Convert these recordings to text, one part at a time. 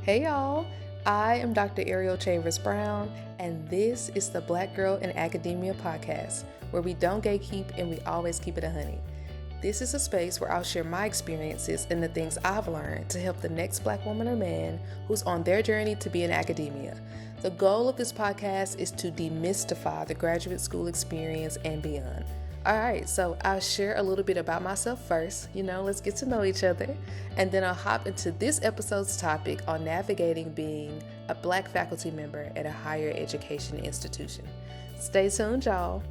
Hey y'all, I am Dr. Ariel Chavers-Brown, and this is the Black Girl in Academia podcast, where we don't gatekeep and we always keep it 100. This is a space where I'll share my experiences and the things I've learned to help the next Black woman or man who's on their journey to be in academia. The goal of this podcast is to demystify the graduate school experience and beyond. All right, so I'll share a little bit about myself first, let's get to know each other, and then I'll hop into this episode's topic on navigating being a Black faculty member at a higher education institution. Stay tuned, y'all.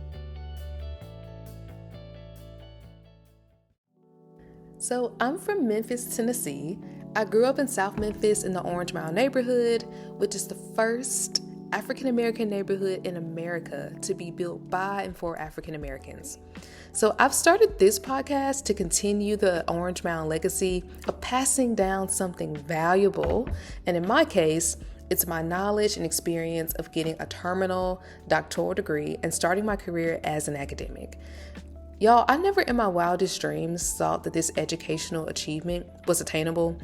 So I'm from Memphis, Tennessee. I grew up in South Memphis in the Orange Mound neighborhood, which is the first African American neighborhood in America to be built by and for African Americans. So I've started this podcast to continue the Orange Mound legacy of passing down something valuable. And in my case, it's my knowledge and experience of getting a terminal doctoral degree and starting my career as an academic. Y'all, I never in my wildest dreams thought that this educational achievement was attainable.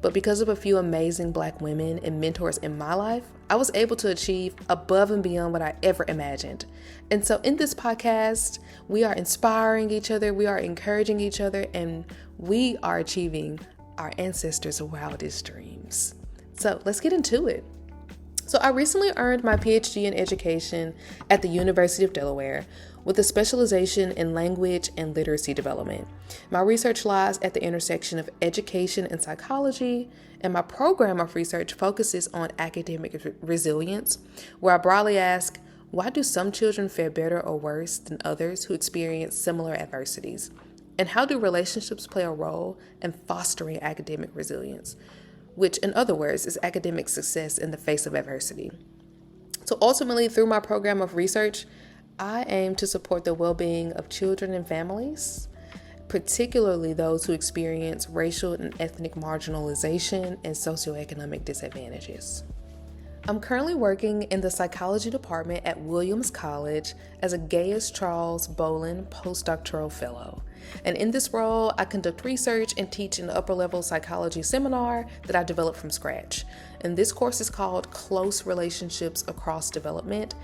But because of a few amazing Black women and mentors in my life, I was able to achieve above and beyond what I ever imagined. And so in this podcast, we are inspiring each other, we are encouraging each other, and we are achieving our ancestors' wildest dreams. So let's get into it. So I recently earned my PhD in education at the University of Delaware with a specialization in language and literacy development. My research lies at the intersection of education and psychology, and my program of research focuses on academic resilience, where I broadly ask, why do some children fare better or worse than others who experience similar adversities? And how do relationships play a role in fostering academic resilience, which in other words is academic success in the face of adversity? So ultimately, through my program of research, I aim to support the well-being of children and families, particularly those who experience racial and ethnic marginalization and socioeconomic disadvantages. I'm currently working in the psychology department at Williams College as a Gaius Charles Bolin postdoctoral fellow. And in this role, I conduct research and teach an upper-level psychology seminar that I developed from scratch. And this course is called Close Relationships Across Development,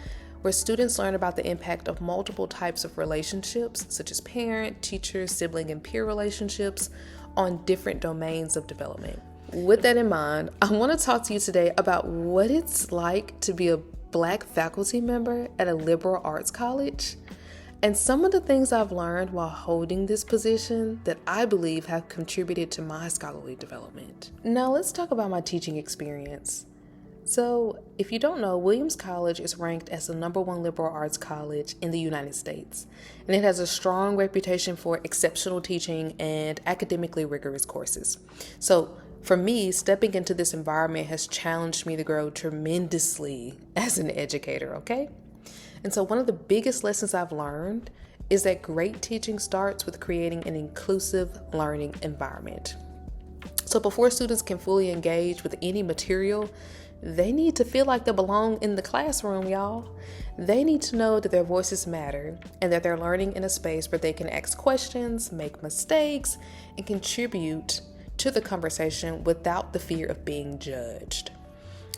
where students learn about the impact of multiple types of relationships, such as parent, teacher, sibling, and peer relationships, on different domains of development. With that in mind, I want to talk to you today about what it's like to be a Black faculty member at a liberal arts college, and some of the things I've learned while holding this position that I believe have contributed to my scholarly development. Now let's talk about my teaching experience. So, if you don't know, Williams College is ranked as the #1 liberal arts college in the United States, and it has a strong reputation for exceptional teaching and academically rigorous courses. So, for me, stepping into this environment has challenged me to grow tremendously as an educator, okay? And so one of the biggest lessons I've learned is that great teaching starts with creating an inclusive learning environment. So before students can fully engage with any material, they need to feel like they belong in the classroom, y'all. They need to know that their voices matter and that they're learning in a space where they can ask questions, make mistakes, and contribute to the conversation without the fear of being judged.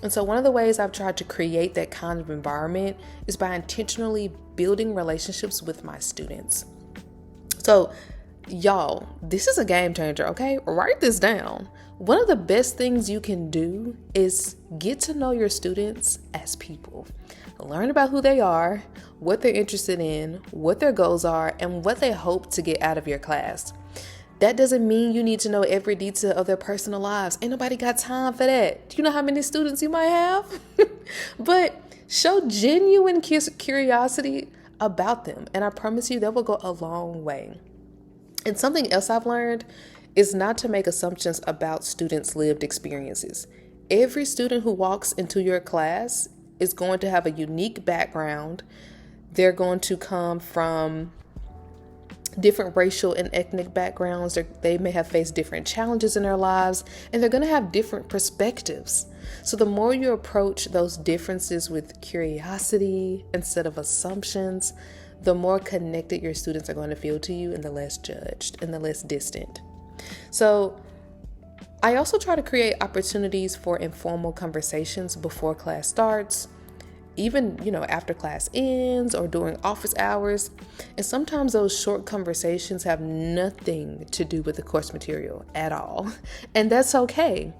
And so one of the ways I've tried to create that kind of environment is by intentionally building relationships with my students. So y'all, this is a game changer, okay? Write this down. One of the best things you can do is get to know your students as people. Learn about who they are, what they're interested in, what their goals are, and what they hope to get out of your class. That doesn't mean you need to know every detail of their personal lives. Ain't nobody got time for that. Do you know how many students you might have? But show genuine curiosity about them, and I promise you that will go a long way. And something else I've learned is not to make assumptions about students' lived experiences. Every student who walks into your class is going to have a unique background. They're going to come from different racial and ethnic backgrounds. They may have faced different challenges in their lives, and they're going to have different perspectives. So the more you approach those differences with curiosity instead of assumptions, the more connected your students are going to feel to you and the less judged and the less distant. So I also try to create opportunities for informal conversations before class starts, even, after class ends or during office hours. And sometimes those short conversations have nothing to do with the course material at all. And that's okay,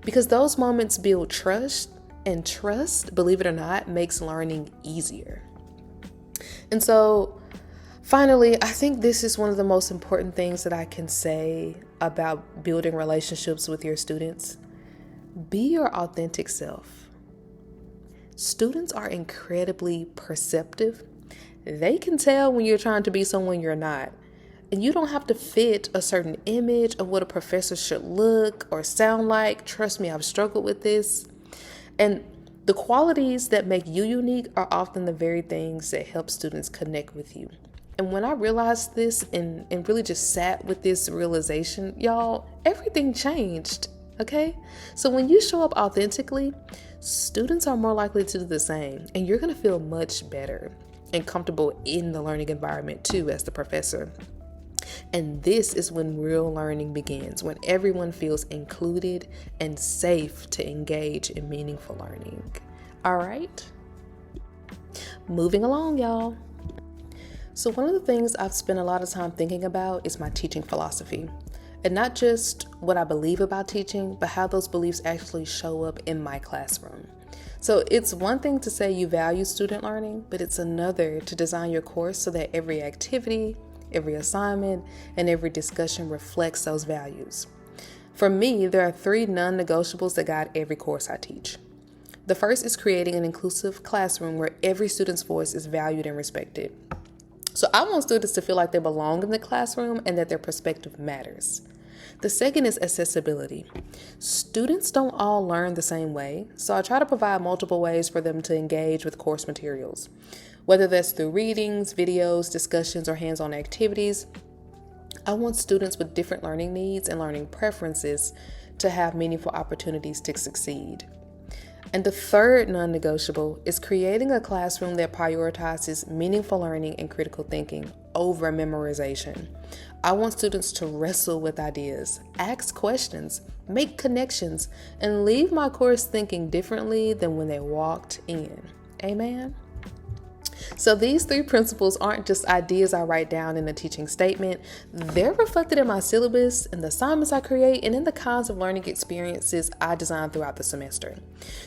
because those moments build trust, and trust, believe it or not, makes learning easier. And so, finally, I think this is one of the most important things that I can say about building relationships with your students. Be your authentic self. Students are incredibly perceptive. They can tell when you're trying to be someone you're not. And you don't have to fit a certain image of what a professor should look or sound like. Trust me, I've struggled with this. And the qualities that make you unique are often the very things that help students connect with you. And when I realized this and really just sat with this realization, y'all, everything changed, okay? So when you show up authentically, students are more likely to do the same, and you're gonna feel much better and comfortable in the learning environment too as the professor. And this is when real learning begins, when everyone feels included and safe to engage in meaningful learning. All right, moving along, y'all. So one of the things I've spent a lot of time thinking about is my teaching philosophy. And not just what I believe about teaching, but how those beliefs actually show up in my classroom. So it's one thing to say you value student learning, but it's another to design your course so that every activity, every assignment, and every discussion reflects those values. For me, there are 3 non-negotiables that guide every course I teach. The first is creating an inclusive classroom where every student's voice is valued and respected. So I want students to feel like they belong in the classroom and that their perspective matters. The second is accessibility. Students don't all learn the same way, so I try to provide multiple ways for them to engage with course materials. Whether that's through readings, videos, discussions, or hands-on activities, I want students with different learning needs and learning preferences to have meaningful opportunities to succeed. And the third non-negotiable is creating a classroom that prioritizes meaningful learning and critical thinking over memorization. I want students to wrestle with ideas, ask questions, make connections, and leave my course thinking differently than when they walked in. Amen? So these 3 principles aren't just ideas I write down in a teaching statement. They're reflected in my syllabus, in the assignments I create, and in the kinds of learning experiences I design throughout the semester.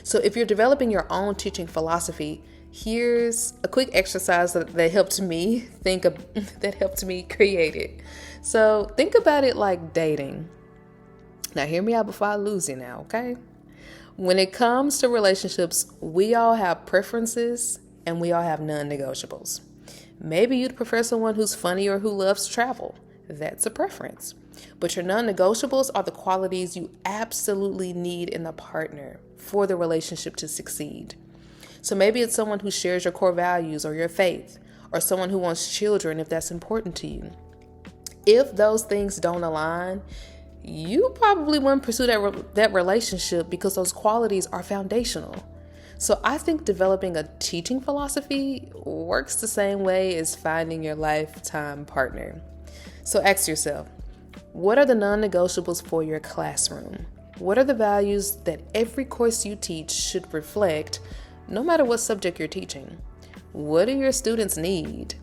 So if you're developing your own teaching philosophy, here's a quick exercise that helped me create it. So think about it like dating. Now hear me out before I lose you now, okay? When it comes to relationships, we all have preferences and we all have non-negotiables. Maybe you'd prefer someone who's funny or who loves travel. That's a preference. But your non-negotiables are the qualities you absolutely need in a partner for the relationship to succeed. So maybe it's someone who shares your core values or your faith, or someone who wants children if that's important to you. If those things don't align, you probably wouldn't pursue that relationship because those qualities are foundational. So I think developing a teaching philosophy works the same way as finding your lifetime partner. So ask yourself, what are the non-negotiables for your classroom? What are the values that every course you teach should reflect, no matter what subject you're teaching? What do your students need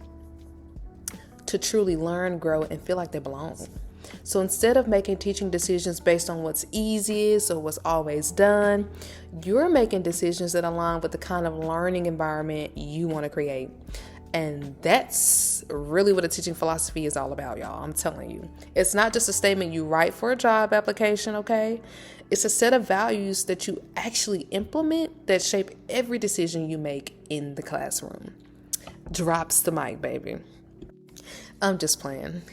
to truly learn, grow, and feel like they belong? So instead of making teaching decisions based on what's easiest or what's always done, you're making decisions that align with the kind of learning environment you want to create. And that's really what a teaching philosophy is all about, y'all. I'm telling you. It's not just a statement you write for a job application, okay? It's a set of values that you actually implement that shape every decision you make in the classroom. Drops the mic, baby. I'm just playing.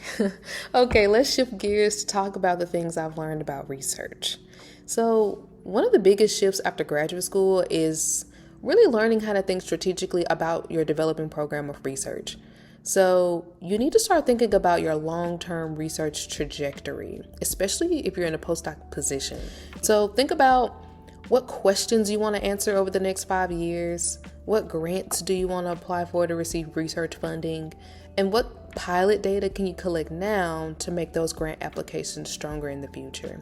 Okay, let's shift gears to talk about the things I've learned about research. So one of the biggest shifts after graduate school is really learning how to think strategically about your developing program of research. So you need to start thinking about your long-term research trajectory, especially if you're in a postdoc position. So think about what questions you want to answer over the next 5 years, what grants do you want to apply for to receive research funding, and what pilot data can you collect now to make those grant applications stronger in the future.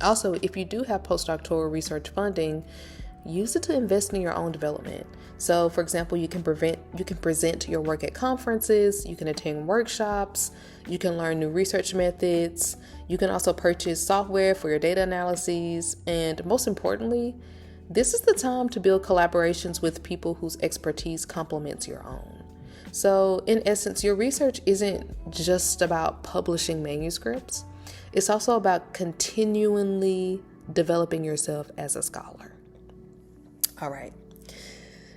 Also, if you do have postdoctoral research funding, use it to invest in your own development. So, for example, you can present your work at conferences, you can attend workshops, you can learn new research methods, you can also purchase software for your data analyses, and most importantly, this is the time to build collaborations with people whose expertise complements your own. So, in essence, your research isn't just about publishing manuscripts. It's also about continually developing yourself as a scholar. All right.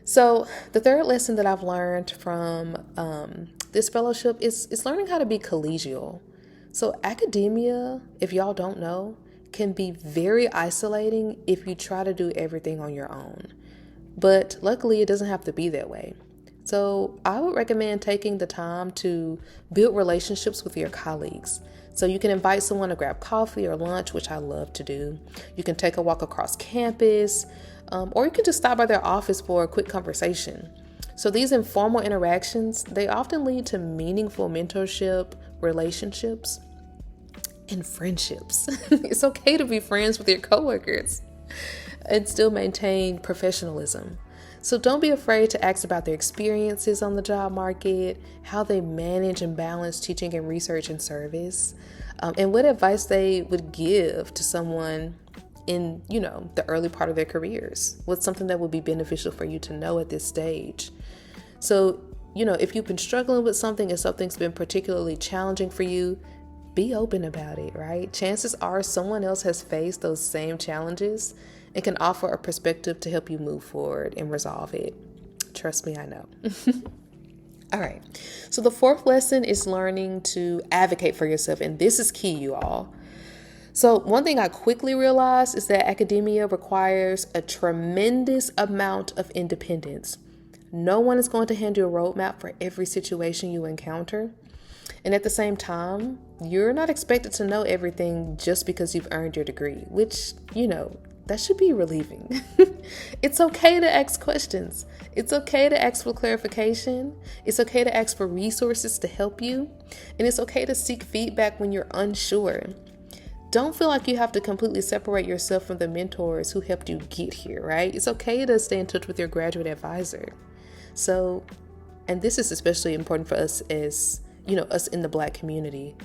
So the third lesson that I've learned from this fellowship is learning how to be collegial. So academia, if y'all don't know, can be very isolating if you try to do everything on your own. But luckily, it doesn't have to be that way. So I would recommend taking the time to build relationships with your colleagues. So you can invite someone to grab coffee or lunch, which I love to do. You can take a walk across campus, or you can just stop by their office for a quick conversation. So these informal interactions, they often lead to meaningful mentorship, relationships, and friendships. It's okay to be friends with your coworkers and still maintain professionalism. So don't be afraid to ask about their experiences on the job market, how they manage and balance teaching and research and service, and what advice they would give to someone in, the early part of their careers. What's something that would be beneficial for you to know at this stage? So, if you've been struggling with something and something's been particularly challenging for you, be open about it, right? Chances are someone else has faced those same challenges and can offer a perspective to help you move forward and resolve it. Trust me, I know. All right. So the fourth lesson is learning to advocate for yourself. And this is key, you all. So one thing I quickly realized is that academia requires a tremendous amount of independence. No one is going to hand you a roadmap for every situation you encounter. And at the same time, you're not expected to know everything just because you've earned your degree, which, that should be relieving. It's okay to ask questions. It's okay to ask for clarification. It's okay to ask for resources to help you. And it's okay to seek feedback when you're unsure. Don't feel like you have to completely separate yourself from the mentors who helped you get here, right? It's okay to stay in touch with your graduate advisor. So, and this is especially important for us as, us in the Black community.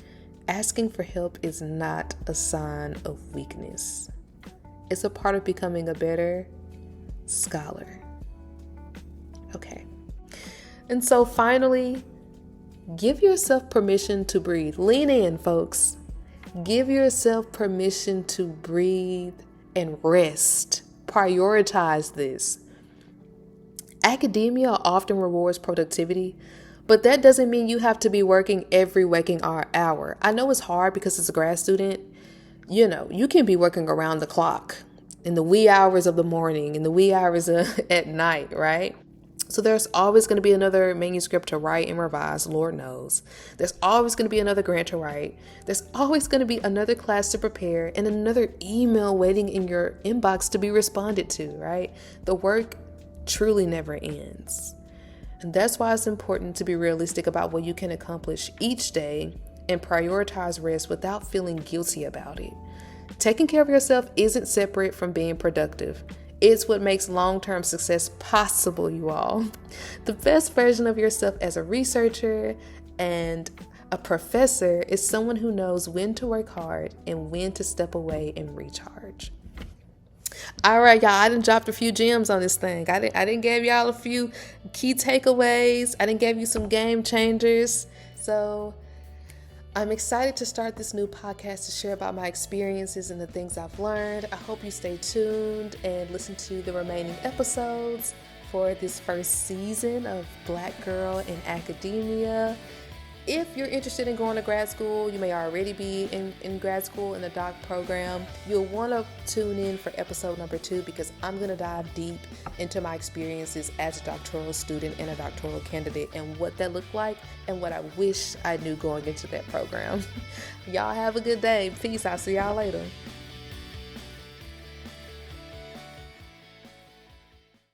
Asking for help is not a sign of weakness. It's a part of becoming a better scholar. Okay. And so finally, give yourself permission to breathe. Lean in, folks. Give yourself permission to breathe and rest. Prioritize this. Academia often rewards productivity, but that doesn't mean you have to be working every waking hour. I know it's hard because as a grad student, you can be working around the clock in the wee hours of the morning, in the wee hours at night, right? So there's always going to be another manuscript to write and revise, Lord knows. There's always going to be another grant to write. There's always going to be another class to prepare and another email waiting in your inbox to be responded to, right? The work truly never ends. And that's why it's important to be realistic about what you can accomplish each day and prioritize rest without feeling guilty about it. Taking care of yourself isn't separate from being productive. It's what makes long-term success possible, you all. The best version of yourself as a researcher and a professor is someone who knows when to work hard and when to step away and recharge. All right, y'all, I done dropped a few gems on this thing. I didn't give y'all a few key takeaways. I didn't give you some game changers. So I'm excited to start this new podcast to share about my experiences and the things I've learned. I hope you stay tuned and listen to the remaining episodes for this first season of Black Girl in Academia. If you're interested in going to grad school, you may already be in grad school in the doc program. You'll want to tune in for episode number 2 because I'm going to dive deep into my experiences as a doctoral student and a doctoral candidate and what that looked like and what I wish I knew going into that program. Y'all have a good day. Peace. I'll see y'all later.